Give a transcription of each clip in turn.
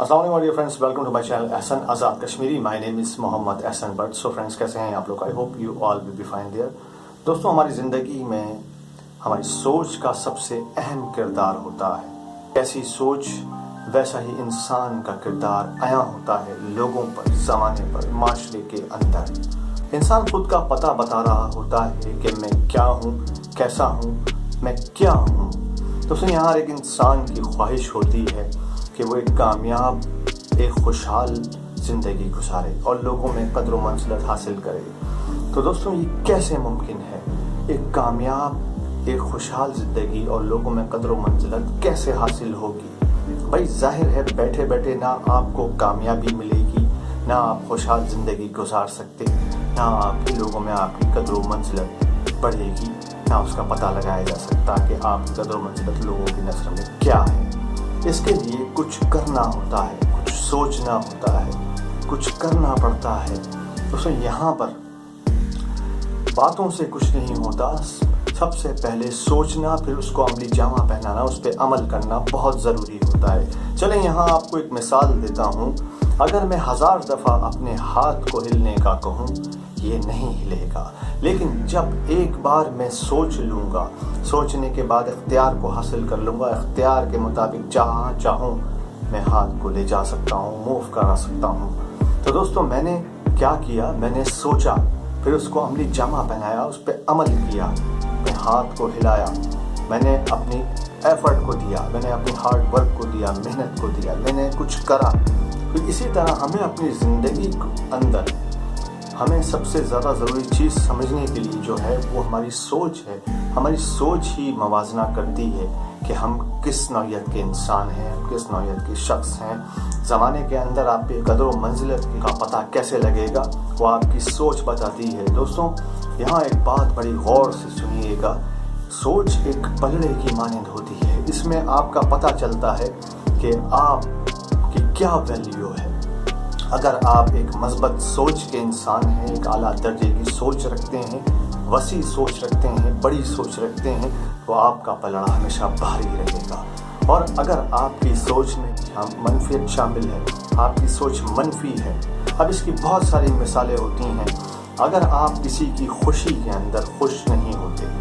अस्सलाम वालेकुम dear friends, welcome to my channel Ehsan Azad Kashmiri. My name is Mohammad Ehsan Butt. So friends, कैसे हैं आप लोग? I hope you all will be fine there. दोस्तों, हमारी ज़िंदगी में हमारी सोच का सबसे अहम किरदार होता है। कैसी सोच वैसा ही इंसान का किरदार आया होता है लोगों पर, ज़माने पर, माशरे के अंदर। इंसान खुद का पता बता रहा होता है कि मैं क्या हूँ, कैसा हूँ, मैं क्या हूँ। दोस्तों, यहाँ एक इंसान की ख्वाहिश होती है कि वो एक कामयाब, एक खुशहाल ज़िंदगी गुजारे और लोगों में कद्र व मंज़िलत हासिल करे। तो दोस्तों, ये कैसे मुमकिन है? एक कामयाब, एक खुशहाल ज़िंदगी और लोगों में कद्र व मंज़िलत कैसे हासिल होगी? भाई ज़ाहिर है, बैठे बैठे ना आपको कामयाबी मिलेगी, ना आप खुशहाल ज़िंदगी गुजार सकते, ना आपके लोगों में आपकी कद्र व मंज़िलत बढ़ेगी, ना उसका पता लगाया जा सकता कि आपकी कद्र व मंज़िलत लोगों की नज़र में क्या है। इसके लिए कुछ करना होता है, कुछ सोचना होता है, कुछ करना पड़ता है। दोस्तों, यहाँ पर बातों से कुछ नहीं होता। सबसे पहले सोचना, फिर उसको अमली जामा पहनाना, उस पर अमल करना बहुत ज़रूरी होता है। चलें, यहाँ आपको एक मिसाल देता हूँ। अगर मैं 1000 दफ़ा अपने हाथ को हिलने का कहूँ, ये नहीं हिलेगा। लेकिन जब एक बार मैं सोच लूँगा, सोचने के बाद इख्तियार को हासिल कर लूँगा, इख्तियार के मुताबिक जहाँ चाहूँ मैं हाथ को ले जा सकता हूँ, मूव करा सकता हूँ। तो दोस्तों, मैंने क्या किया? मैंने सोचा, फिर उसको अमली जामा पहनाया, उस पर अमल किया, मैं हाथ को हिलाया, मैंने अपनी एफर्ट को दिया, मैंने अपनी हार्ड वर्क को दिया, मेहनत को दिया, मैंने कुछ करा। तो इसी तरह हमें अपनी ज़िंदगी के अंदर हमें सबसे ज़्यादा ज़रूरी चीज़ समझने के लिए जो है वो हमारी सोच है। हमारी सोच ही मवाजना करती है कि हम किस नौइयत के इंसान हैं, किस नौइयत के शख्स हैं। ज़माने के अंदर आप पे कदर व मंजिलत का पता कैसे लगेगा, वो आपकी सोच बताती है। दोस्तों, यहाँ एक बात बड़ी गौर से सुनिएगा। सोच एक पलड़े की मानंद होती है। इसमें आपका पता चलता है कि आपकी क्या वैल्यू है। अगर आप एक मज़बूत सोच के इंसान हैं, एक आला दर्जे की सोच रखते हैं, वसी सोच रखते हैं, बड़ी सोच रखते हैं, तो आपका पलड़ा हमेशा भारी रहेगा। और अगर आपकी सोच में मनफियत शामिल है, आपकी सोच मनफी है, अब इसकी बहुत सारी मिसालें होती हैं। अगर आप किसी की खुशी के अंदर खुश नहीं होते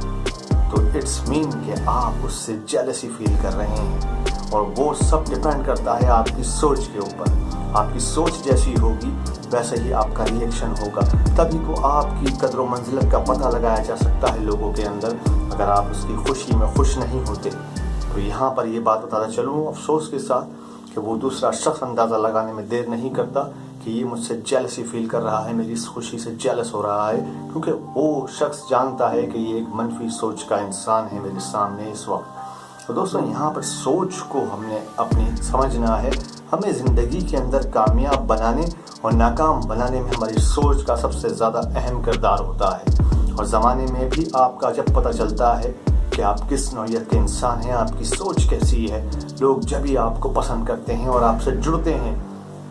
तो इट्स मीन कि आप उससे जेलसी फील कर रहे हैं, और वो सब डिपेंड करता है आपकी सोच के ऊपर। आपकी सोच जैसी होगी वैसा ही आपका रिएक्शन होगा। तभी को आपकी कद्र व मंजिलत का पता लगाया जा सकता है लोगों के अंदर। अगर आप उसकी खुशी में खुश नहीं होते तो यहाँ पर ये बात बताना चलूँ अफसोस के साथ कि वो दूसरा शख्स अंदाज़ा लगाने में देर नहीं करता कि ये मुझसे जेलसी फील कर रहा है, मेरी इस खुशी से जेलस हो रहा है, क्योंकि वो शख्स जानता है कि ये एक मनफी सोच का इंसान है मेरे सामने इस वक्त। तो दोस्तों, यहाँ पर सोच को हमने अपनी समझना है। हमें ज़िंदगी के अंदर कामयाब बनाने और नाकाम बनाने में हमारी सोच का सबसे ज़्यादा अहम किरदार होता है। और ज़माने में भी आपका जब पता चलता है कि आप किस नौइयत के इंसान हैं, आपकी सोच कैसी है, लोग जब भी आपको पसंद करते हैं और आपसे जुड़ते हैं,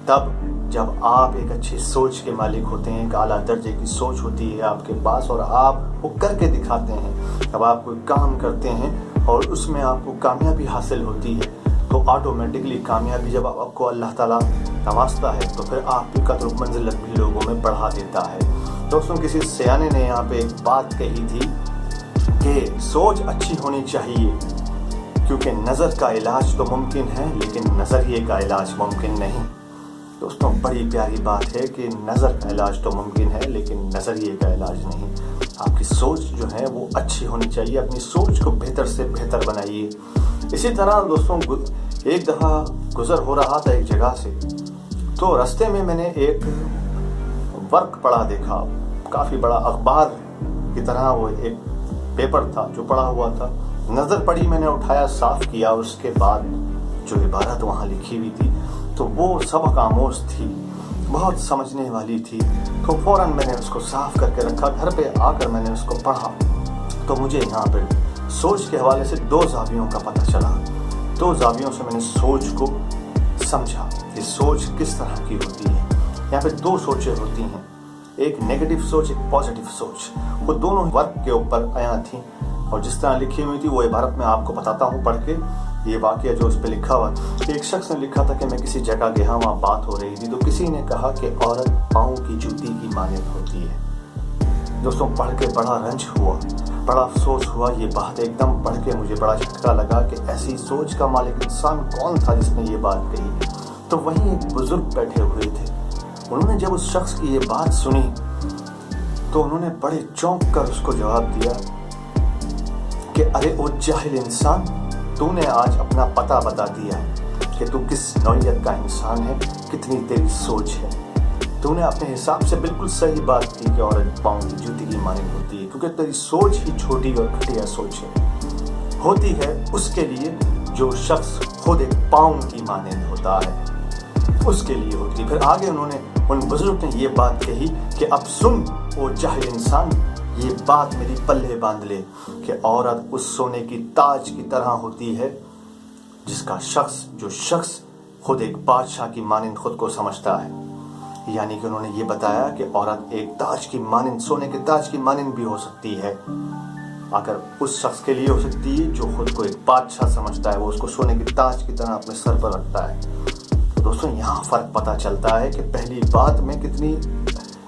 तब जब आप एक अच्छी सोच के मालिक होते हैं, एक आला दर्जे की सोच होती है आपके पास और आप वो करके दिखाते हैं। जब आप कोई काम करते हैं और उसमें आपको कामयाबी हासिल होती है, तो ऑटोमेटिकली कामयाबी जब आपको अल्लाह ताला नवाजता है तो फिर आपकी कद्र व मंजिलत भी लोगों में बढ़ा देता है। दोस्तों, किसी सियाने ने यहाँ पे एक बात कही थी कि सोच अच्छी होनी चाहिए, क्योंकि नज़र का इलाज तो मुमकिन है लेकिन नज़रिए का इलाज मुमकिन नहीं। दोस्तों, बड़ी प्यारी बात है कि नज़र का इलाज तो मुमकिन है लेकिन नज़रिए का इलाज नहीं। आपकी सोच जो है वो अच्छी होनी चाहिए। अपनी सोच को बेहतर से बेहतर बनाइए। इसी तरह दोस्तों, एक दफ़ा गुज़र हो रहा था एक जगह से, तो रास्ते में मैंने एक वर्क पढ़ा देखा। काफ़ी बड़ा अखबार की तरह वो एक पेपर था जो पढ़ा हुआ था। नज़र पड़ी, मैंने उठाया, साफ़ किया, उसके बाद जो इबारत वहाँ लिखी हुई थी तो वो सबक आमोज़ थी, बहुत समझने वाली थी। तो फ़ौरन मैंने उसको साफ़ करके रखा। घर पे आकर मैंने उसको पढ़ा तो मुझे यहाँ पर सोच के हवाले से 2 ज़ावियों का पता चला। 2 ज़ावियों से मैंने सोच को समझा कि सोच किस तरह की होती है। यहाँ पे 2 सोचें होती हैं, एक नेगेटिव सोच, एक पॉजिटिव सोच। वो दोनों वर्क के ऊपर आया थी और जिस तरह लिखी हुई थी वो इबारत मैं आपको बताता हूँ पढ़ के। ये वाकया जो उस पर लिखा हुआ, एक शख्स ने लिखा था कि मैं किसी जगह गया, वहाँ बात हो रही थी तो किसी ने कहा कि औरत पाँव की जूती की मानद होती है। दोस्तों पढ़ के बड़ा रंज हुआ, बड़ा अफसोस हुआ। ये बात एकदम पढ़ के मुझे बड़ा झटका लगा कि ऐसी सोच का मालिक इंसान कौन था जिसने ये बात कही। तो वहीं एक बुजुर्ग बैठे हुए थे, उन्होंने जब उस शख्स की ये बात सुनी तो उन्होंने बड़े चौंक कर उसको जवाब दिया कि अरे ओ जाहिल इंसान, तूने आज अपना पता बता दिया कि तू किस नौइयत का इंसान है, कितनी तेरी सोच है। तूने अपने हिसाब से बिल्कुल सही बात की कि औरत पाँव की जूती की मानद होती है, क्योंकि तेरी सोच ही छोटी और घटिया सोच है। होती है उसके लिए जो शख्स खुद एक पाँव की मानद होता है, उसके लिए होती है। फिर आगे उन्होंने उन बुजुर्ग ने ये बात कही कि अब सुन ओ जाहिल इंसान, ये बात मेरी पल्ले बांध ले कि औरत उस सोने की ताज की तरह होती है जिसका जो शख्स खुद एक बादशाह की मानंद खुद को समझता है। यानी कि उन्होंने ये बताया कि औरत एक ताज की मानंद, सोने के ताज की मानंद भी हो सकती है। अगर उस शख्स के लिए हो सकती है जो खुद को एक बादशाह समझता है, वो उसको सोने की ताज की तरह अपने सर पर रखता है। तो दोस्तों यहाँ फ़र्क पता चलता है कि पहली बात में कितनी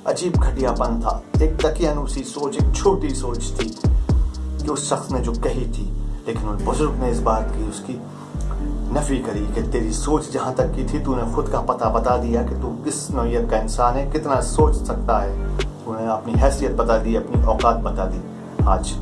अजीब घटियापन था, एक दकियानूसी सोच, एक छोटी सोच थी कि उस शख्स ने जो कही थी। लेकिन उन बुजुर्ग ने इस बात की उसकी नफी करी कि तेरी सोच जहाँ तक की थी, तूने खुद का पता बता दिया कि तू किस नौइयत का इंसान है, कितना सोच सकता है। तूने अपनी हैसियत बता दी, अपनी औकात बता दी आज।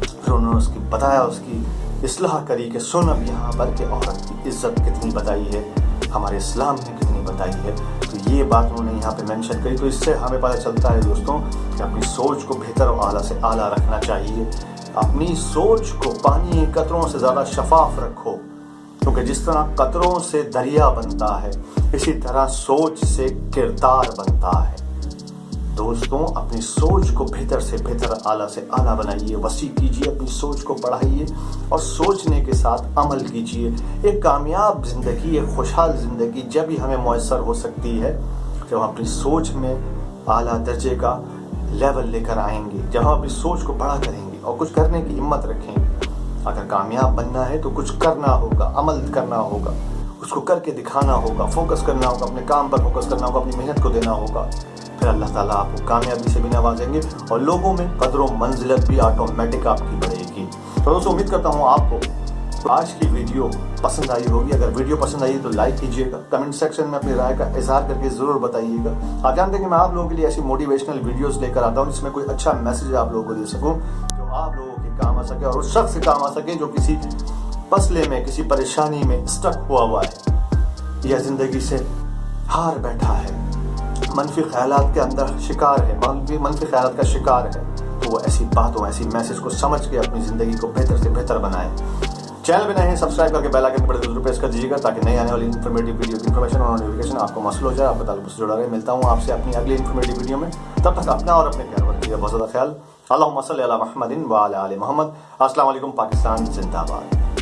फिर उन्होंने उसकी बताया, उसकी इस्लाह करी कि सुन अब यहाँ पर कि औरत की इज्जत कितनी बताई है, हमारे इस्लाम ने कितनी बताई है। तो ये बात उन्होंने यहाँ पे मेंशन करी। तो इससे हमें पता चलता है दोस्तों कि अपनी सोच को बेहतर और आला से आला रखना चाहिए। अपनी सोच को पानी के कतरों से ज़्यादा शफाफ रखो, क्योंकि जिस तरह कतरों से दरिया बनता है, इसी तरह सोच से किरदार बनता है। दोस्तों अपनी सोच को बेहतर से बेहतर, आला से आला बनाइए, वसी कीजिए, अपनी सोच को बढ़ाइए और सोचने के साथ अमल कीजिए। एक कामयाब ज़िंदगी, एक खुशहाल ज़िंदगी जब ही हमें मैसर हो सकती है जब हम अपनी सोच में आला दर्जे का लेवल लेकर आएंगे, जब हम अपनी सोच को बड़ा करेंगे और कुछ करने की हिम्मत रखेंगे। अगर कामयाब बनना है तो कुछ करना होगा, अमल करना होगा, उसको करके दिखाना होगा, फोकस करना होगा, अपने काम पर फोकस करना होगा, अपनी मेहनत को देना होगा। फिर अल्लाह ताला आपको कामयाबी से भी नवाजेंगे और लोगों में कदर व मंजिलत भी ऑटोमेटिक आपकी बढ़ेगी। तो दोस्तों उम्मीद करता हूँ आपको आज की वीडियो पसंद आई होगी। अगर वीडियो पसंद आई तो लाइक कीजिएगा, कमेंट सेक्शन में अपनी राय का इजहार करके ज़रूर बताइएगा। आप जानते हैं कि मैं आप लोगों के लिए ऐसी मोटिवेशनल वीडियोज़ लेकर आता हूँ जिसमें कोई अच्छा मैसेज आप लोगों को दे सकूँ, जो आप लोगों के काम आ सके और उस शख्स के काम आ सके जो किसी मसले में, किसी परेशानी में स्टक हुआ है या ज़िंदगी से हार बैठा है, मनफी ख्यालात के अंदर शिकार है, मनफी ख्यालात का शिकार है। तो वो ऐसी बातों, ऐसी मैसेज को समझ के अपनी ज़िंदगी को बेहतर से बेहतर बनाए। चैनल पे नए हैं, सब्सक्राइब करके बेल आइकन पर जरूर प्रेस कर दीजिएगा ताकि नई आने वाली इन्फॉर्मेटिव वीडियो की इन्फॉर्मेशन और नोटिफिकेशन आपको मौसूल हो जाए, आपका ताल्लुक से जुड़ा रहे। मिलता हूँ आपसे अपनी अगली इन्फॉर्मेटिव वीडियो में। तब तक अपना और अपने प्यार रखिएगा बहुत ज़्यादा ख्याल। अल्लाहुम्मा सल्ली अला मुहम्मदिन व अला आलि मुहम्मद। अस्सलाम वालेकुम। पाकिस्तान जिंदाबाद।